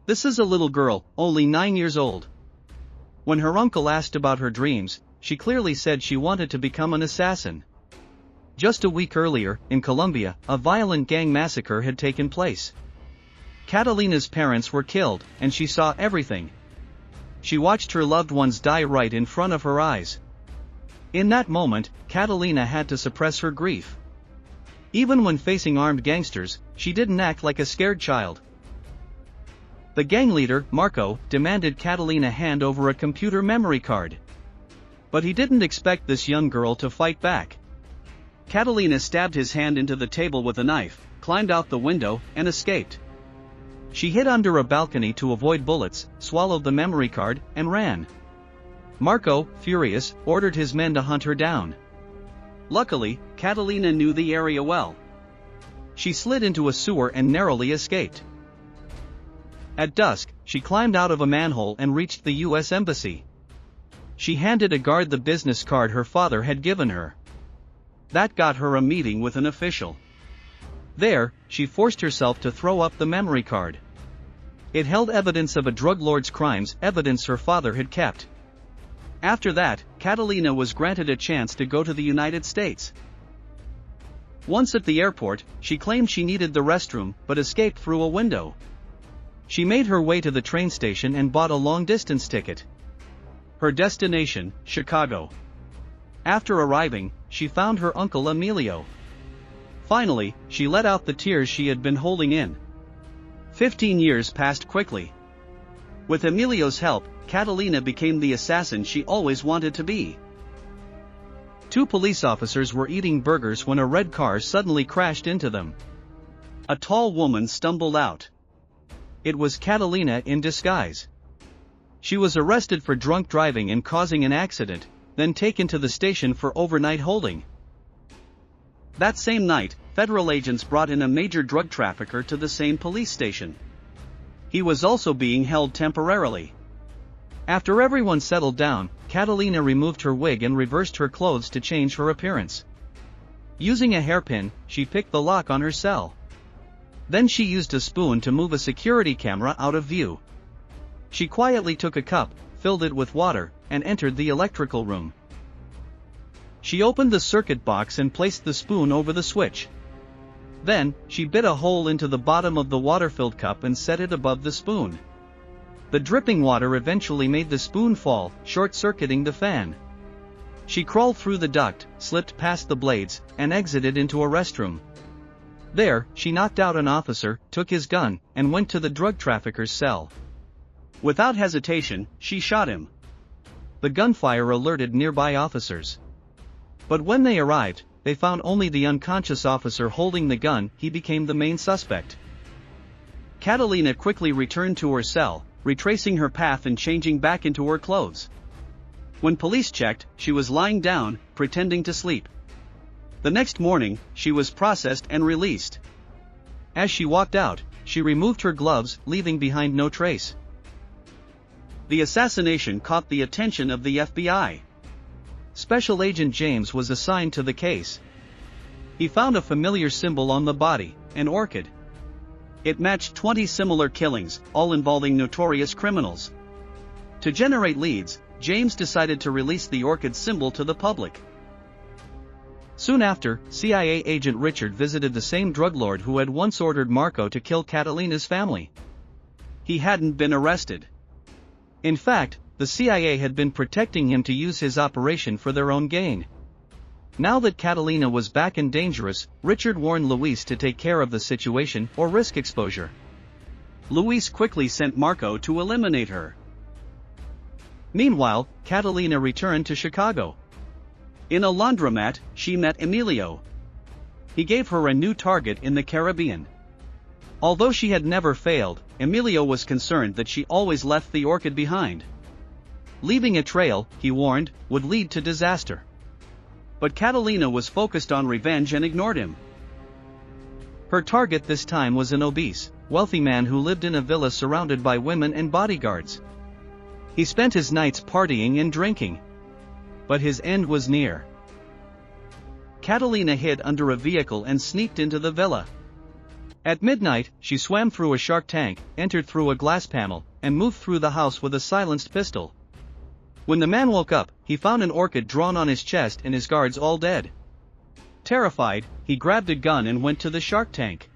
This is a little girl, only 9 years old. When her uncle asked about her dreams, she clearly said she wanted to become an assassin. Just a week earlier, in Colombia, a violent gang massacre had taken place. Catalina's parents were killed, and she saw everything. She watched her loved ones die right in front of her eyes. In that moment, Catalina had to suppress her grief. Even when facing armed gangsters, she didn't act like a scared child. The gang leader, Marco, demanded Catalina hand over a computer memory card. But he didn't expect this young girl to fight back. Catalina stabbed his hand into the table with a knife, climbed out the window, and escaped. She hid under a balcony to avoid bullets, swallowed the memory card, and ran. Marco, furious, ordered his men to hunt her down. Luckily, Catalina knew the area well. She slid into a sewer and narrowly escaped. At dusk, she climbed out of a manhole and reached the U.S. Embassy. She handed a guard the business card her father had given her. That got her a meeting with an official. There, she forced herself to throw up the memory card. It held evidence of a drug lord's crimes, evidence her father had kept. After that, Catalina was granted a chance to go to the United States. Once at the airport, she claimed she needed the restroom, but escaped through a window. She made her way to the train station and bought a long-distance ticket. Her destination, Chicago. After arriving, she found her uncle Emilio. Finally, she let out the tears she had been holding in. 15 years passed quickly. With Emilio's help, Catalina became the assassin she always wanted to be. 2 police officers were eating burgers when a red car suddenly crashed into them. A tall woman stumbled out. It was Catalina in disguise. She was arrested for drunk driving and causing an accident, then taken to the station for overnight holding. That same night, federal agents brought in a major drug trafficker to the same police station. He was also being held temporarily. After everyone settled down, Catalina removed her wig and reversed her clothes to change her appearance. Using a hairpin, she picked the lock on her cell. Then she used a spoon to move a security camera out of view. She quietly took a cup, filled it with water, and entered the electrical room. She opened the circuit box and placed the spoon over the switch. Then, she bit a hole into the bottom of the water-filled cup and set it above the spoon. The dripping water eventually made the spoon fall, short-circuiting the fan. She crawled through the duct, slipped past the blades, and exited into a restroom. There, she knocked out an officer, took his gun, and went to the drug trafficker's cell. Without hesitation, she shot him. The gunfire alerted nearby officers. But when they arrived, they found only the unconscious officer holding the gun. He became the main suspect. Catalina quickly returned to her cell, retracing her path and changing back into her clothes. When police checked, she was lying down, pretending to sleep. The next morning, she was processed and released. As she walked out, she removed her gloves, leaving behind no trace. The assassination caught the attention of the FBI. Special Agent James was assigned to the case. He found a familiar symbol on the body, an orchid. It matched 20 similar killings, all involving notorious criminals. To generate leads, James decided to release the orchid symbol to the public. Soon after, CIA agent Richard visited the same drug lord who had once ordered Marco to kill Catalina's family. He hadn't been arrested. In fact, the CIA had been protecting him to use his operation for their own gain. Now that Catalina was back and dangerous, Richard warned Luis to take care of the situation or risk exposure. Luis quickly sent Marco to eliminate her. Meanwhile, Catalina returned to Chicago. In a laundromat, she met Emilio. He gave her a new target in the Caribbean. Although she had never failed, Emilio was concerned that she always left the orchid behind. Leaving a trail, he warned, would lead to disaster. But Catalina was focused on revenge and ignored him. Her target this time was an obese, wealthy man who lived in a villa surrounded by women and bodyguards. He spent his nights partying and drinking. But his end was near. Catalina hid under a vehicle and sneaked into the villa. At midnight, she swam through a shark tank, entered through a glass panel, and moved through the house with a silenced pistol. When the man woke up, he found an orchid drawn on his chest and his guards all dead. Terrified, he grabbed a gun and went to the shark tank.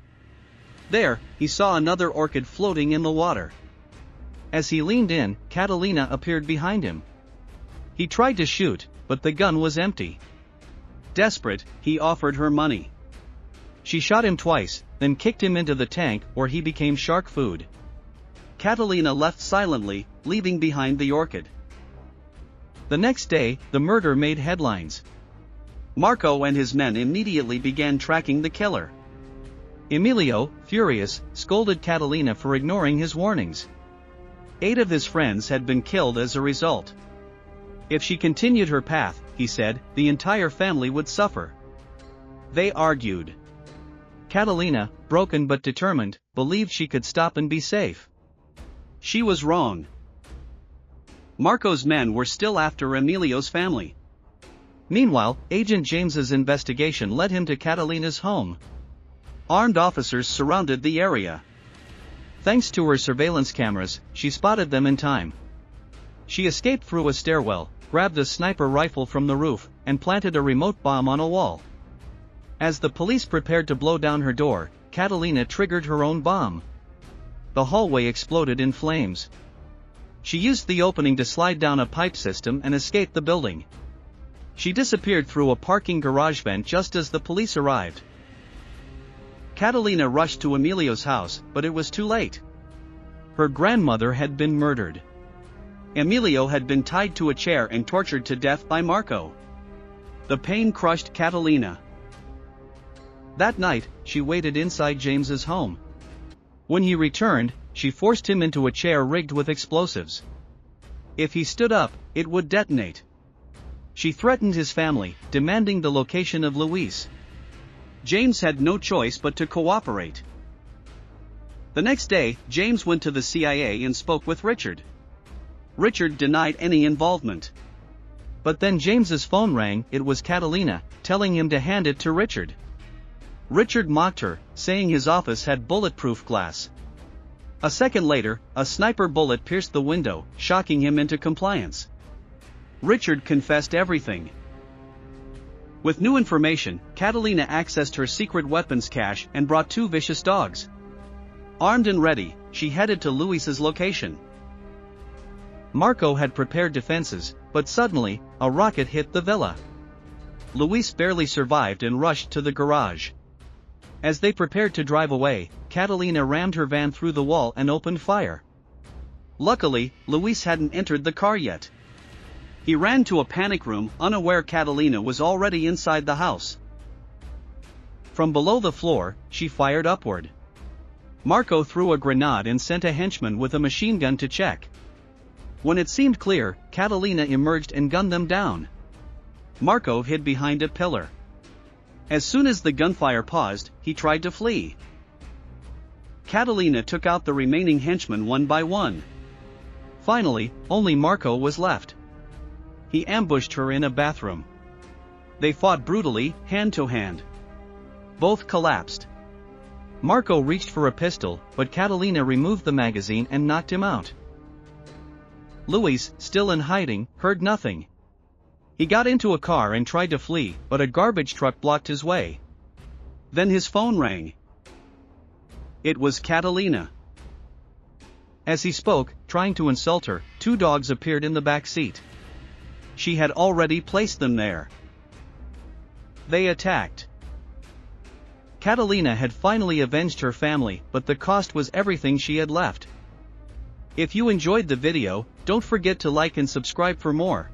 There, he saw another orchid floating in the water. As he leaned in, Catalina appeared behind him. He tried to shoot, but the gun was empty. Desperate, he offered her money. She shot him twice, then kicked him into the tank where he became shark food. Catalina left silently, leaving behind the orchid. The next day, the murder made headlines. Marco and his men immediately began tracking the killer. Emilio, furious, scolded Catalina for ignoring his warnings. 8 of his friends had been killed as a result. If she continued her path, he said, the entire family would suffer. They argued. Catalina, broken but determined, believed she could stop and be safe. She was wrong. Marco's men were still after Emilio's family. Meanwhile, Agent James's investigation led him to Catalina's home. Armed officers surrounded the area. Thanks to her surveillance cameras, she spotted them in time. She escaped through a stairwell, grabbed a sniper rifle from the roof, and planted a remote bomb on a wall. As the police prepared to blow down her door, Catalina triggered her own bomb. The hallway exploded in flames. She used the opening to slide down a pipe system and escape the building. She disappeared through a parking garage vent just as the police arrived. Catalina rushed to Emilio's house, but it was too late. Her grandmother had been murdered. Emilio had been tied to a chair and tortured to death by Marco. The pain crushed Catalina. That night, she waited inside James's home. When he returned, she forced him into a chair rigged with explosives. If he stood up, it would detonate. She threatened his family, demanding the location of Luis. James had no choice but to cooperate. The next day, James went to the CIA and spoke with Richard. Richard denied any involvement. But then James's phone rang. It was Catalina, telling him to hand it to Richard. Richard mocked her, saying his office had bulletproof glass. A second later, a sniper bullet pierced the window, shocking him into compliance. Richard confessed everything. With new information, Catalina accessed her secret weapons cache and brought 2 vicious dogs. Armed and ready, she headed to Luis's location. Marco had prepared defenses, but suddenly, a rocket hit the villa. Luis barely survived and rushed to the garage. As they prepared to drive away, Catalina rammed her van through the wall and opened fire. Luckily, Luis hadn't entered the car yet. He ran to a panic room, unaware Catalina was already inside the house. From below the floor, she fired upward. Marco threw a grenade and sent a henchman with a machine gun to check. When it seemed clear, Catalina emerged and gunned them down. Marco hid behind a pillar. As soon as the gunfire paused, he tried to flee. Catalina took out the remaining henchmen one by one. Finally, only Marco was left. He ambushed her in a bathroom. They fought brutally, hand to hand. Both collapsed. Marco reached for a pistol, but Catalina removed the magazine and knocked him out. Luis, still in hiding, heard nothing. He got into a car and tried to flee, but a garbage truck blocked his way. Then his phone rang. It was Catalina. As he spoke, trying to insult her, 2 dogs appeared in the back seat. She had already placed them there. They attacked. Catalina had finally avenged her family, but the cost was everything she had left. If you enjoyed the video, don't forget to like and subscribe for more.